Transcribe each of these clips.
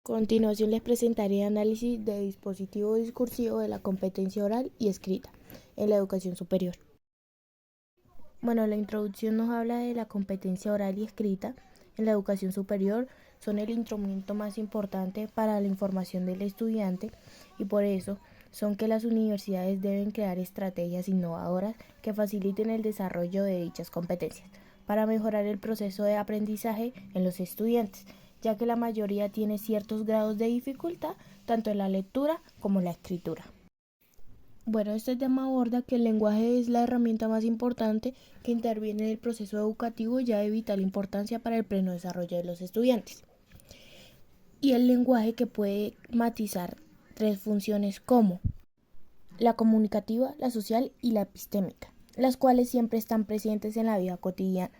Continuación les presentaré análisis de dispositivo discursivo de la competencia oral y escrita en la educación superior. Bueno, la introducción nos habla de la competencia oral y escrita en la educación superior. Son el instrumento más importante para la información del estudiante y por eso son que las universidades deben crear estrategias innovadoras que faciliten el desarrollo de dichas competencias para mejorar el proceso de aprendizaje en los estudiantes, ya que la mayoría tiene ciertos grados de dificultad tanto en la lectura como en la escritura. Bueno, este tema aborda que el lenguaje es la herramienta más importante que interviene en el proceso educativo ya de vital importancia para el pleno desarrollo de los estudiantes. Y el lenguaje que puede matizar tres funciones como la comunicativa, la social y la epistémica, las cuales siempre están presentes en la vida cotidiana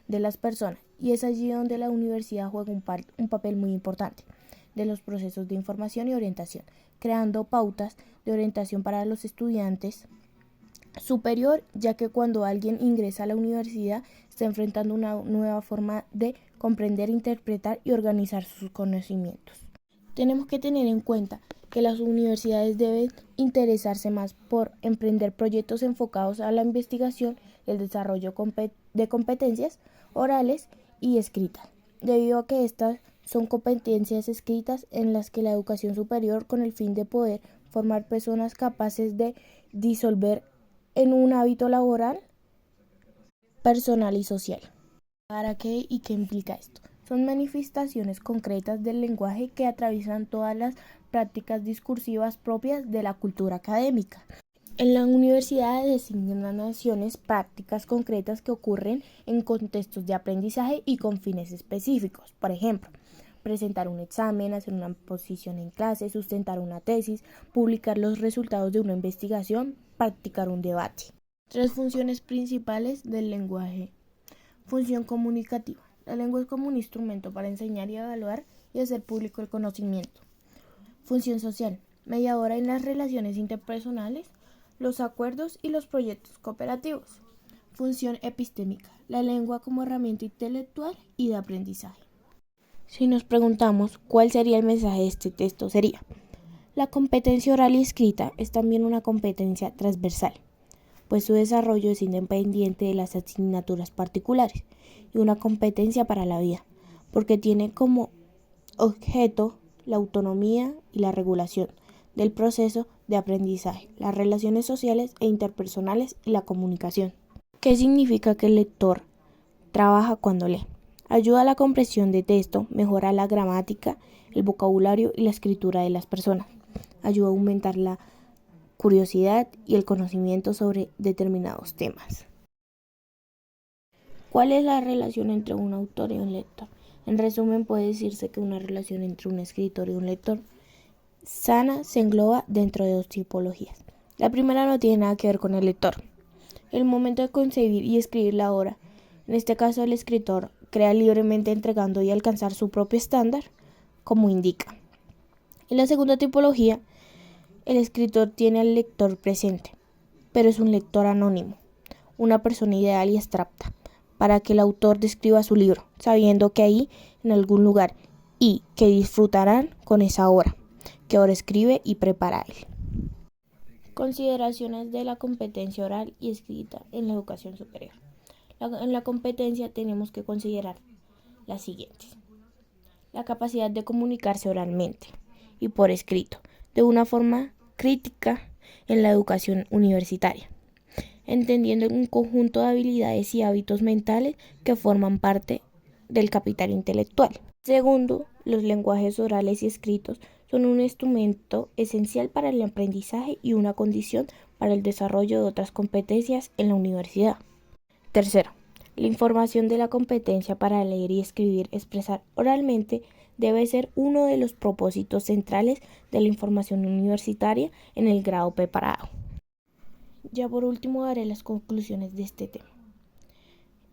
de las personas, y es allí donde la universidad juega un papel muy importante de los procesos de información y orientación, creando pautas de orientación para los estudiantes superior, ya que cuando alguien ingresa a la universidad está enfrentando una nueva forma de comprender, interpretar y organizar sus conocimientos. Tenemos que tener en cuenta que las universidades deben interesarse más por emprender proyectos enfocados a la investigación y el desarrollo de competencias orales y escritas, debido a que estas son competencias escritas en las que la educación superior, con el fin de poder formar personas capaces de disolver en un hábito laboral, personal y social. ¿Para qué y qué implica esto? Son manifestaciones concretas del lenguaje que atraviesan todas las prácticas discursivas propias de la cultura académica. En la universidad designan acciones prácticas concretas que ocurren en contextos de aprendizaje y con fines específicos. Por ejemplo, presentar un examen, hacer una exposición en clase, sustentar una tesis, publicar los resultados de una investigación, practicar un debate. Tres funciones principales del lenguaje. Función comunicativa. La lengua es como un instrumento para enseñar y evaluar y hacer público el conocimiento. Función social. Mediadora en las relaciones interpersonales, los acuerdos y los proyectos cooperativos. Función epistémica. La lengua como herramienta intelectual y de aprendizaje. Si nos preguntamos cuál sería el mensaje de este texto, sería: la competencia oral y escrita es también una competencia transversal, pues su desarrollo es independiente de las asignaturas particulares y una competencia para la vida, porque tiene como objeto la autonomía y la regulación del proceso de aprendizaje, las relaciones sociales e interpersonales y la comunicación. ¿Qué significa que el lector trabaja cuando lee? Ayuda a la comprensión de texto, mejora la gramática, el vocabulario y la escritura de las personas. Ayuda a aumentar la curiosidad y el conocimiento sobre determinados temas. ¿Cuál es la relación entre un autor y un lector? En resumen, puede decirse que una relación entre un escritor y un lector sana se engloba dentro de dos tipologías. La primera no tiene nada que ver con el lector. El momento de concebir y escribir la obra. En este caso, el escritor crea libremente entregando y alcanzar su propio estándar, como indica. En la segunda tipología, el escritor tiene al lector presente, pero es un lector anónimo, una persona ideal y abstracta, para que el autor describa su libro, sabiendo que ahí, en algún lugar, y que disfrutarán con esa obra, que ahora escribe y prepara él. Consideraciones de la competencia oral y escrita en la educación superior. En la competencia tenemos que considerar las siguientes: la capacidad de comunicarse oralmente y por escrito, de una forma crítica en la educación universitaria, entendiendo un conjunto de habilidades y hábitos mentales que forman parte del capital intelectual. Segundo, los lenguajes orales y escritos son un instrumento esencial para el aprendizaje y una condición para el desarrollo de otras competencias en la universidad. Tercero, la información de la competencia para leer y escribir, expresar oralmente, debe ser uno de los propósitos centrales de la información universitaria en el grado preparado. Ya por último daré las conclusiones de este tema.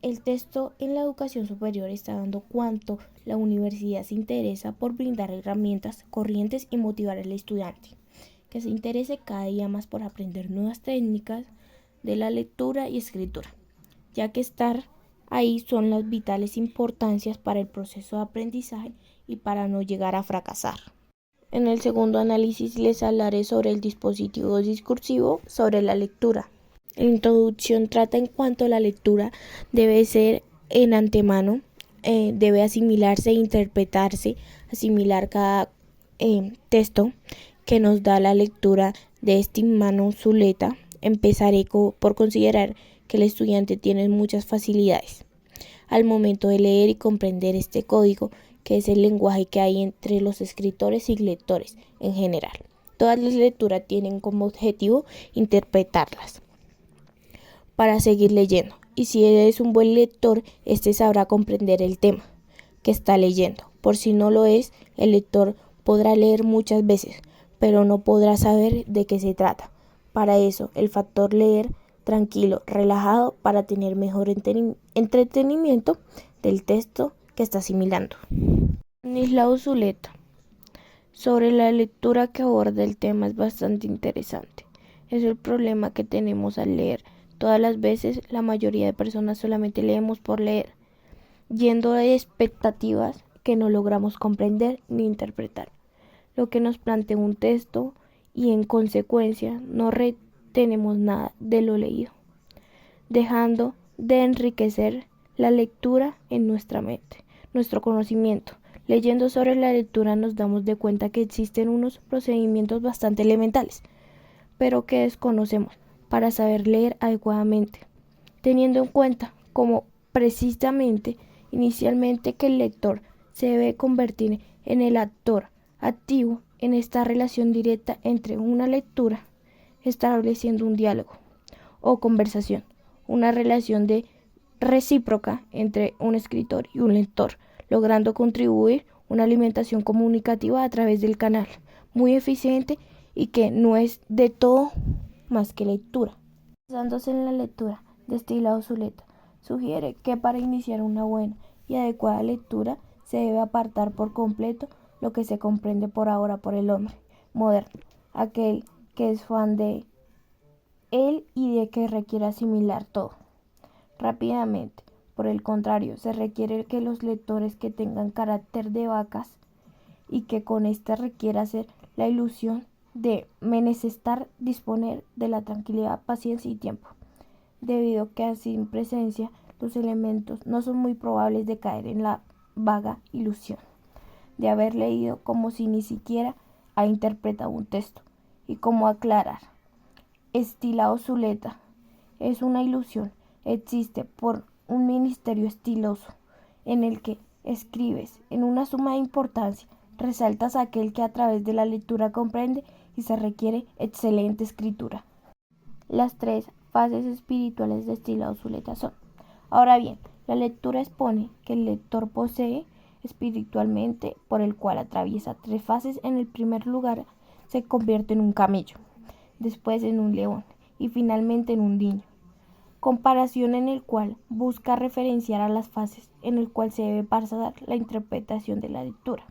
El texto en la educación superior está dando cuánto la universidad se interesa por brindar herramientas, corrientes y motivar al estudiante, que se interese cada día más por aprender nuevas técnicas de la lectura y escritura, ya que estar ahí son las vitales importancias para el proceso de aprendizaje y para no llegar a fracasar. En el segundo análisis les hablaré sobre el dispositivo discursivo sobre la lectura. La introducción trata en cuanto a la lectura debe ser en antemano, debe asimilarse e interpretarse, asimilar cada texto que nos da la lectura de Stefano Zuleta. Empezaré por considerar que el estudiante tiene muchas facilidades al momento de leer y comprender este código, que es el lenguaje que hay entre los escritores y lectores en general. Todas las lecturas tienen como objetivo interpretarlas para seguir leyendo, y si eres un buen lector, este sabrá comprender el tema que está leyendo. Por si no lo es, el lector podrá leer muchas veces, pero no podrá saber de qué se trata. Para eso, el factor leer tranquilo, relajado, para tener mejor entretenimiento del texto que está asimilando. Stanislao Zuleta. Sobre la lectura que aborda el tema es bastante interesante. Es el problema que tenemos al leer. Todas las veces, la mayoría de personas solamente leemos por leer, yendo de expectativas que no logramos comprender ni interpretar, lo que nos plantea un texto, y en consecuencia no retenemos nada de lo leído, dejando de enriquecer la lectura en nuestra mente, nuestro conocimiento. Leyendo sobre la lectura nos damos de cuenta que existen unos procedimientos bastante elementales, pero que desconocemos para saber leer adecuadamente, teniendo en cuenta como precisamente inicialmente que el lector se debe convertir en el actor activo en esta relación directa entre una lectura, estableciendo un diálogo o conversación, una relación de recíproca entre un escritor y un lector, logrando contribuir una alimentación comunicativa a través del canal, muy eficiente y que no es de todo más que lectura. Basándose en la lectura de Stanislao Zuleta, sugiere que para iniciar una buena y adecuada lectura se debe apartar por completo lo que se comprende por ahora por el hombre moderno, aquel que es fan de él y de que requiere asimilar todo rápidamente. Por el contrario, se requiere que los lectores que tengan carácter de vacas y que con esta requiera hacer la ilusión de menester disponer de la tranquilidad, paciencia y tiempo, debido que sin presencia los elementos no son muy probables de caer en la vaga ilusión de haber leído como si ni siquiera ha interpretado un texto. Y como aclarar, Stanislao Zuleta es una ilusión, existe por un ministerio estiloso en el que escribes en una suma de importancia, resaltas aquel que a través de la lectura comprende y se requiere excelente escritura. Las tres fases espirituales de Stanislao Zuleta son: ahora bien, la lectura expone que el lector posee espiritualmente, por el cual atraviesa tres fases. En el primer lugar, se convierte en un camello, después en un león y finalmente en un niño. Comparación en el cual busca referenciar a las fases en el cual se debe basar la interpretación de la lectura.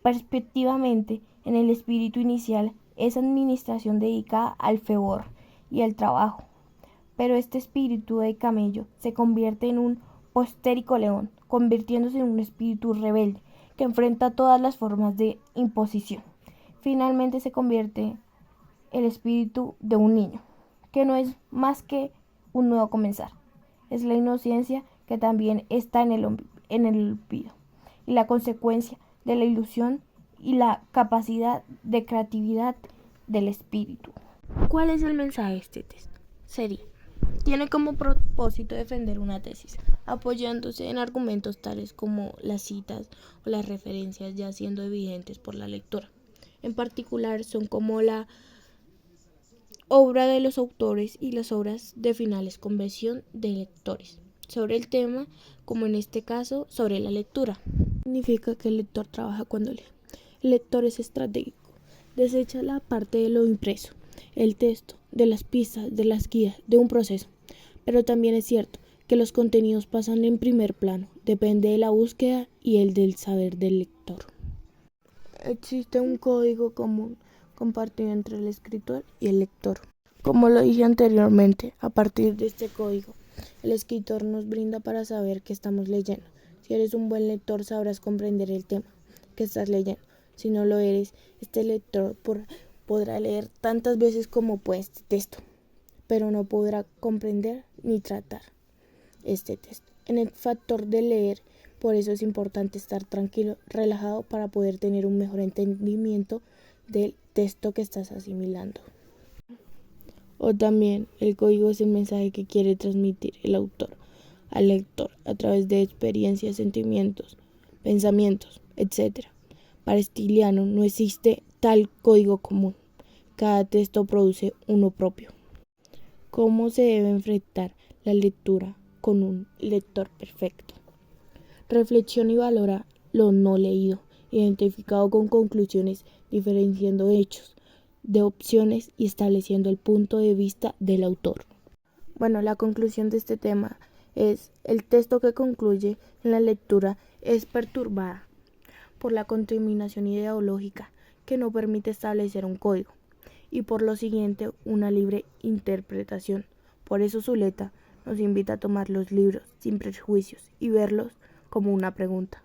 Perspectivamente, en el espíritu inicial, esa administración dedicada al fervor y al trabajo, pero este espíritu de camello se convierte en un postérico león, convirtiéndose en un espíritu rebelde que enfrenta todas las formas de imposición. Finalmente se convierte el espíritu de un niño, que no es más que un nuevo comenzar. Es la inocencia que también está en el olvido, y la consecuencia de la ilusión y la capacidad de creatividad del espíritu. ¿Cuál es el mensaje de este texto? Tiene como propósito defender una tesis, apoyándose en argumentos tales como las citas o las referencias ya siendo evidentes por la lectura. En particular, son como la obra de los autores y las obras de finales convención de lectores sobre el tema, como en este caso sobre la lectura. Significa que el lector trabaja cuando lee. El lector es estratégico, desecha la parte de lo impreso, el texto, de las pistas, de las guías, de un proceso. Pero también es cierto que los contenidos pasan en primer plano, depende de la búsqueda y el del saber del lector. Existe un código común compartido entre el escritor y el lector. Como lo dije anteriormente, a partir de este código, el escritor nos brinda para saber qué estamos leyendo, si Si eres un buen lector, sabrás comprender el tema que estás leyendo. Si no lo eres, este lector podrá leer tantas veces como pueda este texto, pero no podrá comprender ni tratar este texto. En el factor de leer, por eso es importante estar tranquilo, relajado, para poder tener un mejor entendimiento del texto que estás asimilando. O también, el código es el mensaje que quiere transmitir el autor al lector a través de experiencias, sentimientos, pensamientos, etc. Para Stiliano no existe tal código común. Cada texto produce uno propio. ¿Cómo se debe enfrentar la lectura con un lector perfecto? Reflexiona y valora lo no leído, identificado con conclusiones, diferenciando hechos de opciones y estableciendo el punto de vista del autor. Bueno, la conclusión de este tema es: el texto que concluye en la lectura es perturbada por la contaminación ideológica que no permite establecer un código y por lo siguiente una libre interpretación. Por eso Zuleta nos invita a tomar los libros sin prejuicios y verlos como una pregunta.